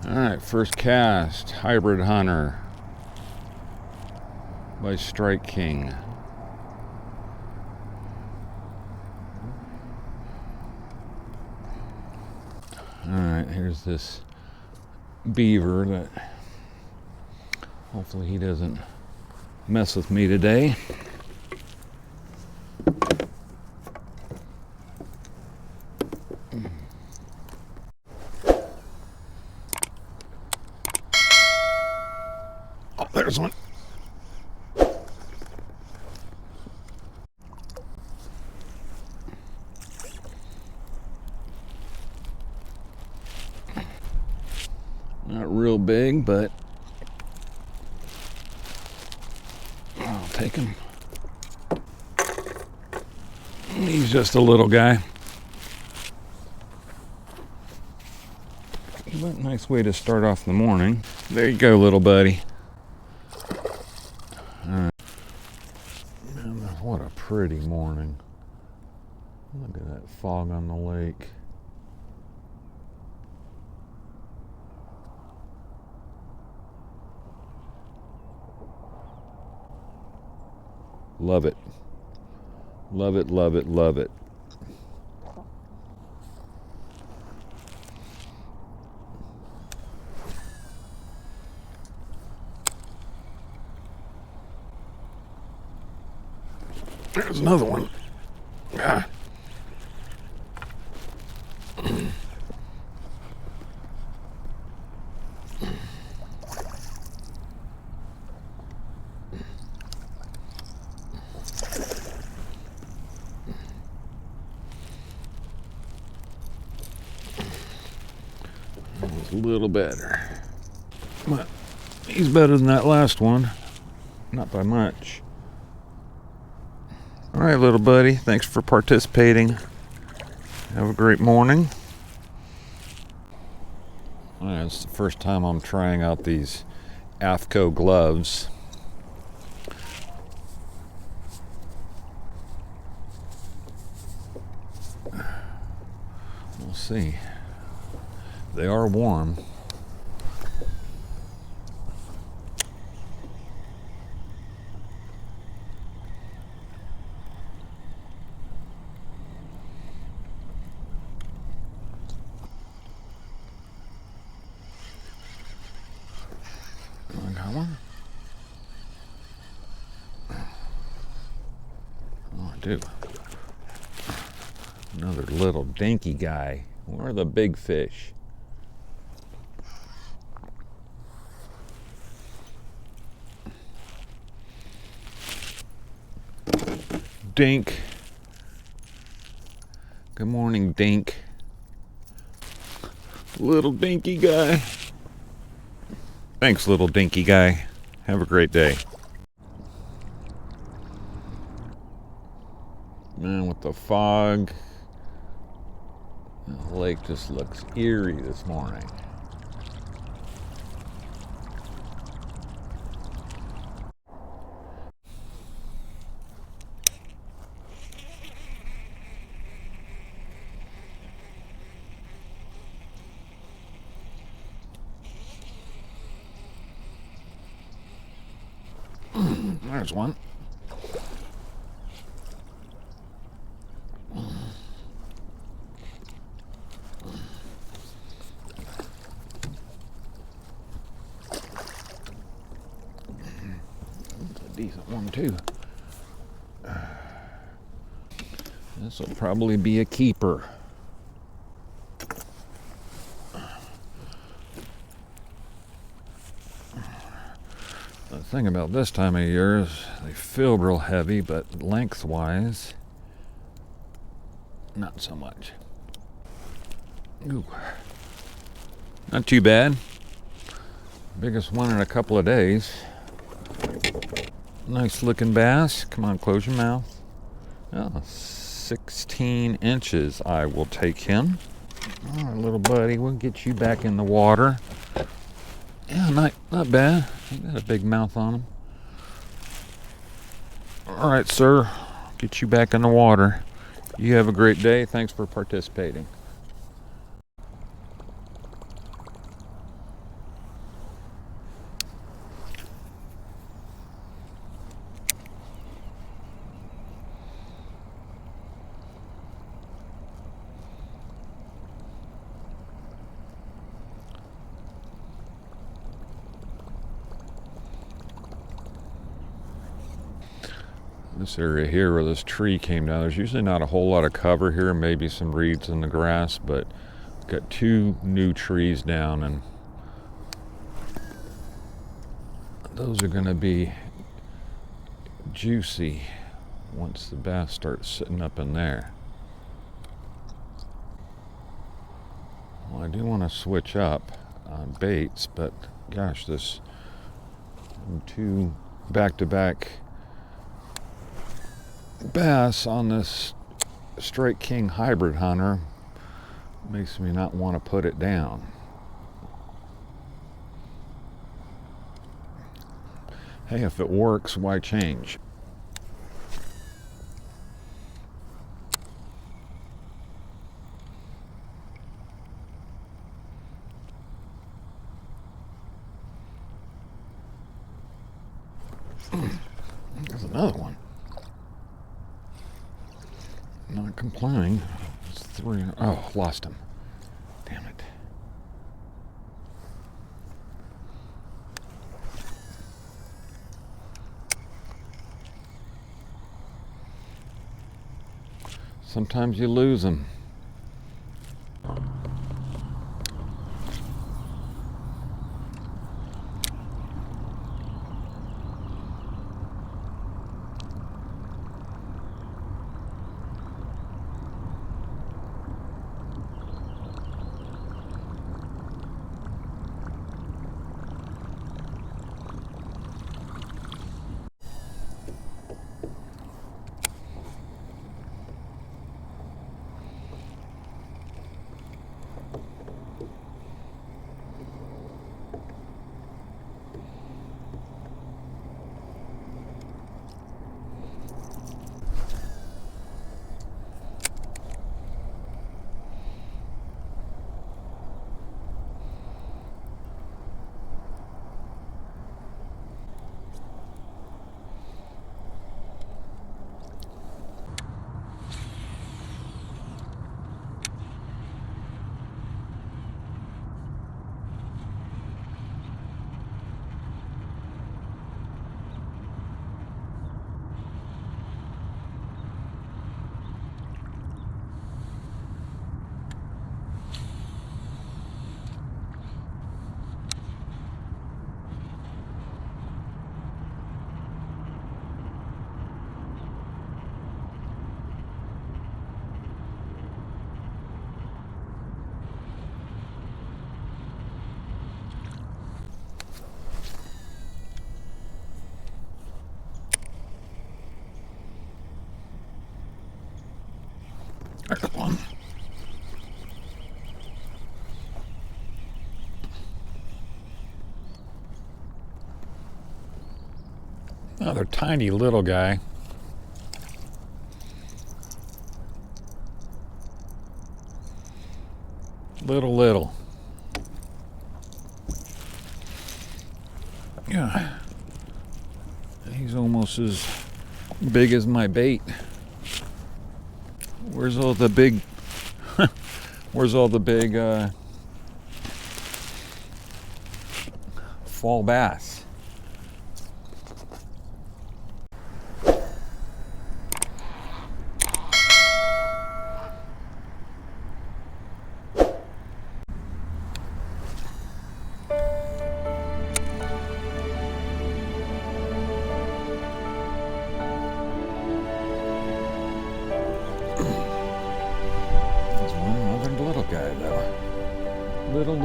Alright, first cast, Hybrid Hunter by Strike King. Alright, here's this beaver that hopefully he doesn't mess with me today. Oh, there's one. Not real big, but I'll take him. He's just a little guy. But nice way to start off the morning. There you go, little buddy. Man, what a pretty morning. Look at that fog on the lake. Love it. Love it, love it, love it. There's another one. Ah. That was a little better. But he's better than that last one. Not by much. All right, little buddy. Thanks for participating. Have a great morning. All right, it's the first time I'm trying out these AFCO gloves. We'll see. They are warm. I got one. Oh, I do. Another little dinky guy. Where are the big fish? Dink. Good morning, Dink. Little dinky guy. Thanks, little dinky guy. Have a great day. Man, with the fog, the lake just looks eerie this morning. There's one. That's a decent one too. This will probably be a keeper. The thing about this time of year is they feel real heavy, but lengthwise, not so much. Ooh. Not too bad. Biggest one in a couple of days. Nice looking bass. Come on, close your mouth. Oh, 16 inches. I will take him. All right, little buddy, we'll get you back in the water. Yeah, not bad. He got a big mouth on him. All right, sir. Get you back in the water. You have a great day. Thanks for participating. This area here where this tree came down, there's usually not a whole lot of cover here, maybe some reeds in the grass, but got 2 new trees down, and those are going to be juicy once the bass start sitting up in there. Well, I do want to switch up on baits, but gosh, this 2 back-to-back bass on this Strike King hybrid hunter makes me not want to put it down. Hey, if it works, why change? There's another one. Not complaining. It's 3. Oh, lost him. Damn it. Sometimes you lose them. There's one. Another tiny little guy. Little. Yeah. He's almost as big as my bait. Where's all the big fall bass? Guy though. Little.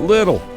Little.